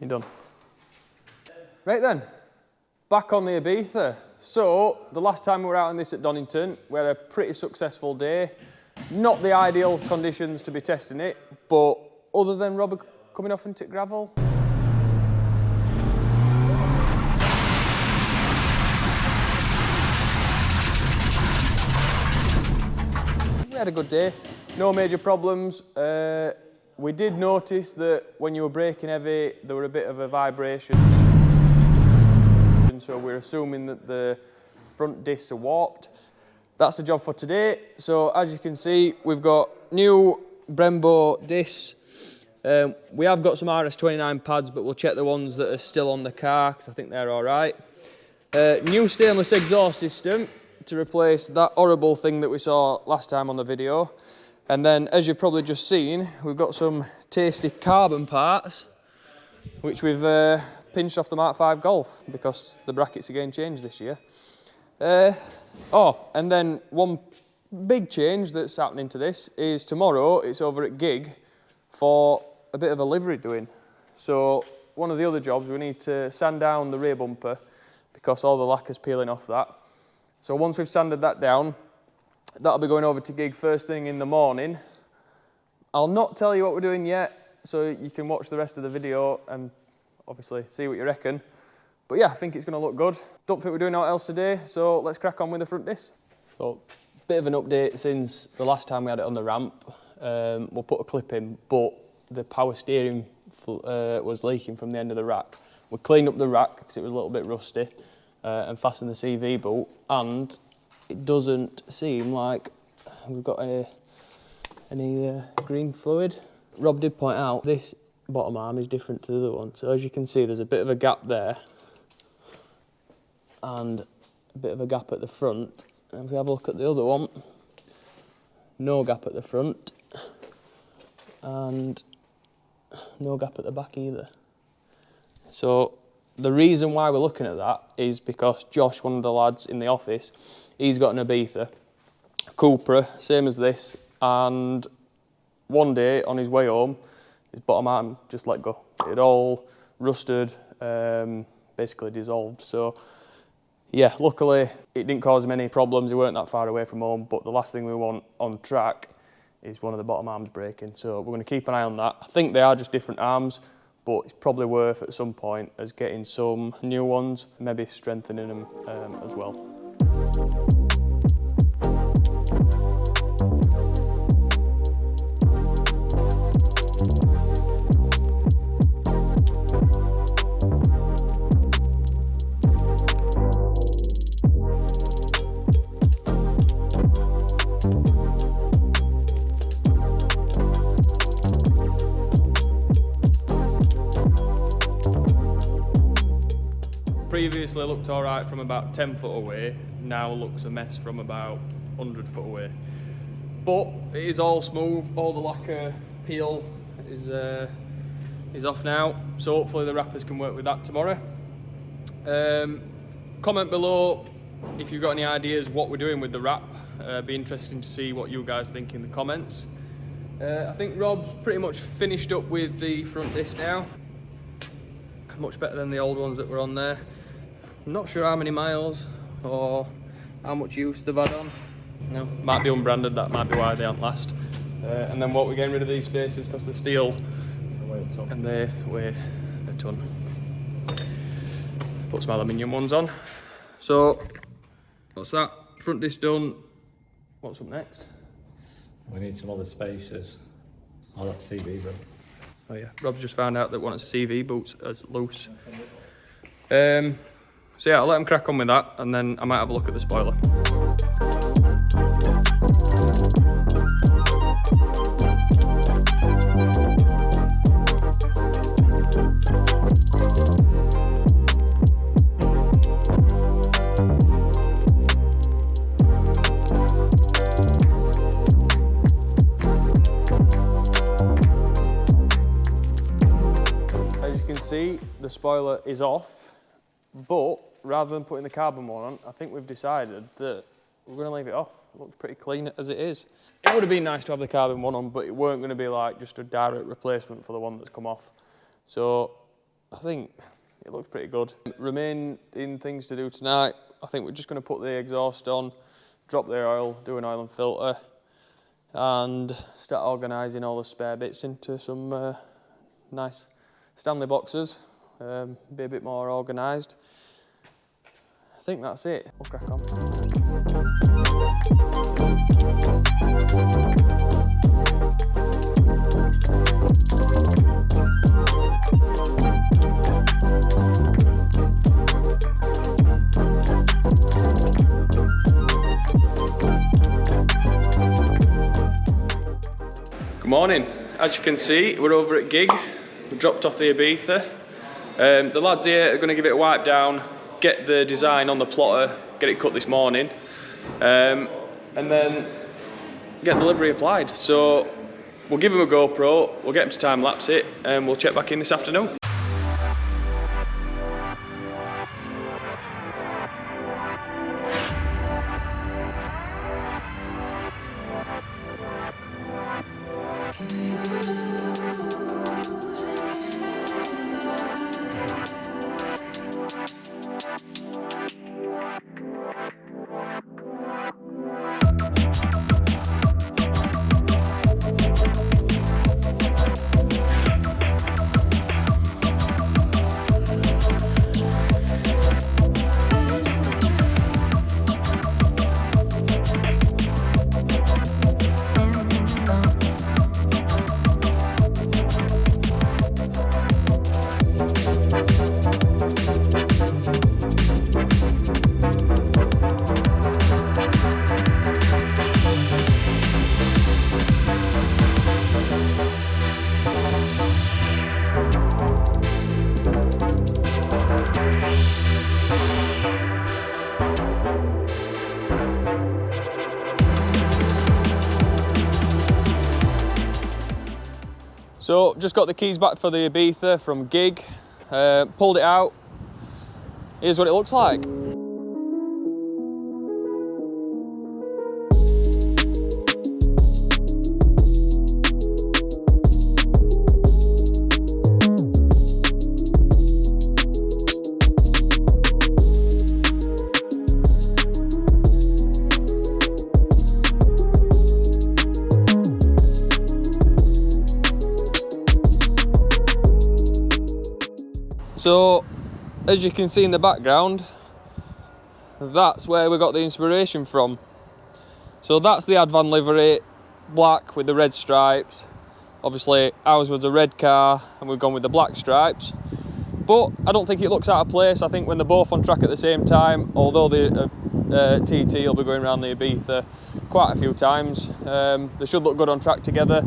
You're done. Right then, back on the Ibiza. So, the last time we were out on this at Donington, we had a pretty successful day. Not the ideal conditions to be testing it, but other than Robert coming off into gravel. We had a good day, no major problems. We did notice that when you were braking heavy, there were a bit of a vibration. So we're assuming that the front discs are warped. That's the job for today. So as you can see, we've got new Brembo discs. We have got some RS29 pads, but we'll check the ones that are still on the car, because I think they're all right. New stainless exhaust system to replace that horrible thing that we saw last time on the video. And then, as you've probably just seen, we've got some tasty carbon parts, which we've pinched off the Mark V Golf, because the brackets again changed this year. And then one big change that's happening to this is tomorrow it's over at Gig for a bit of a livery doing. So one of the other jobs, we need to sand down the rear bumper because all the lacquer's peeling off that. So once we've sanded that down, that'll be going over to Gig first thing in the morning. I'll not tell you what we're doing yet, so you can watch the rest of the video and obviously see what you reckon. But yeah, I think it's going to look good. Don't think we're doing anything else today, so let's crack on with the front disc. So, bit of an update since the last time we had it on the ramp. We'll put a clip in, but the power steering was leaking from the end of the rack. We cleaned up the rack because it was a little bit rusty and fastened the CV bolt, and it doesn't seem like we've got any green fluid. Rob did point out this bottom arm is different to the other one. So as you can see, there's a bit of a gap there and a bit of a gap at the front. And if we have a look at the other one, no gap at the front and no gap at the back either. So the reason why we're looking at that is because Josh, one of the lads in the office, he's got an Ibiza, Cupra, same as this, and one day on his way home, his bottom arm just let go. It all rusted, basically dissolved. So yeah, luckily it didn't cause him any problems. He weren't that far away from home, but the last thing we want on track is one of the bottom arms breaking. So we're going to keep an eye on that. I think they are just different arms, but it's probably worth at some point as getting some new ones, maybe strengthening them as well. Previously looked alright from about 10 foot away, now looks a mess from about 100 foot away. But it is all smooth, all the lacquer peel is off now, so hopefully the wrappers can work with that tomorrow. Comment below if you've got any ideas what we're doing with the wrap. Be interesting to see what you guys think in the comments. I think Rob's pretty much finished up with the front disc now. Much better than the old ones that were on there. I'm not sure how many miles or how much use they've had on. No, might be unbranded, that might be why they aren't last. And then what, we're getting rid of these spacers because they're steel and they weigh a ton. Put some aluminium ones on. So, what's that? Front disc done. What's up next? We need some other spacers. Oh, that's CV, bro. Oh yeah, Rob's just found out that one of the CV bolts is loose. So yeah, I'll let him crack on with that, and then I might have a look at the spoiler. As you can see, the spoiler is off, but rather than putting the carbon one on, I think we've decided that we're going to leave it off. It looks pretty clean as it is. It would have been nice to have the carbon one on, but it weren't going to be like just a direct replacement for the one that's come off. So I think it looks pretty good. Remaining things to do tonight, I think we're just going to put the exhaust on, drop the oil, do an oil and filter, and start organising all the spare bits into some nice Stanley boxes, be a bit more organised. I think that's it. We'll crack on. Good morning. As you can see, we're over at Gig. We've dropped off the Ibiza. The lads here are going to give it a wipe down, get the design on the plotter, get it cut this morning, and then get the livery applied. So we'll give them a GoPro, we'll get them to time lapse it, and we'll check back in this afternoon. So just got the keys back for the Ibiza from Gig, pulled it out. Here's what it looks like. So, as you can see in the background, that's where we got the inspiration from. So that's the Advan livery, black with the red stripes. Obviously ours was a red car and we've gone with the black stripes. But I don't think it looks out of place. I think when they're both on track at the same time, although the TT will be going around the Ibiza quite a few times, they should look good on track together.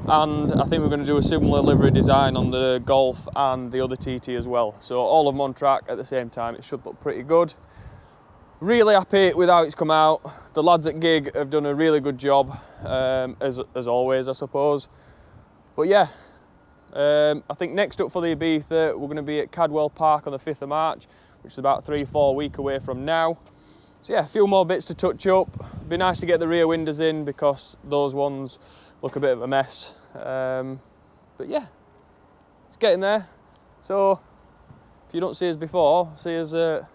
And I think we're going to do a similar livery design on the Golf and the other TT as well. So all of them on track at the same time, it should look pretty good. Really happy with how it's come out. The lads at Gig have done a really good job, as always, I suppose. But yeah, I think next up for the Ibiza, we're going to be at Cadwell Park on the 5th of March, which is about 3-4 weeks away from now. So yeah, a few more bits to touch up. Be nice to get the rear windows in because those ones look a bit of a mess. But yeah, it's getting there. So if you don't see us before, see us at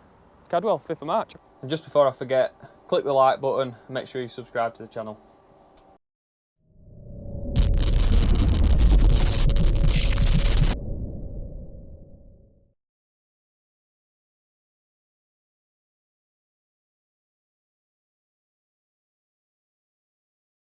Cadwell, 5th of March. And just before I forget, click the like button and make sure you subscribe to the channel.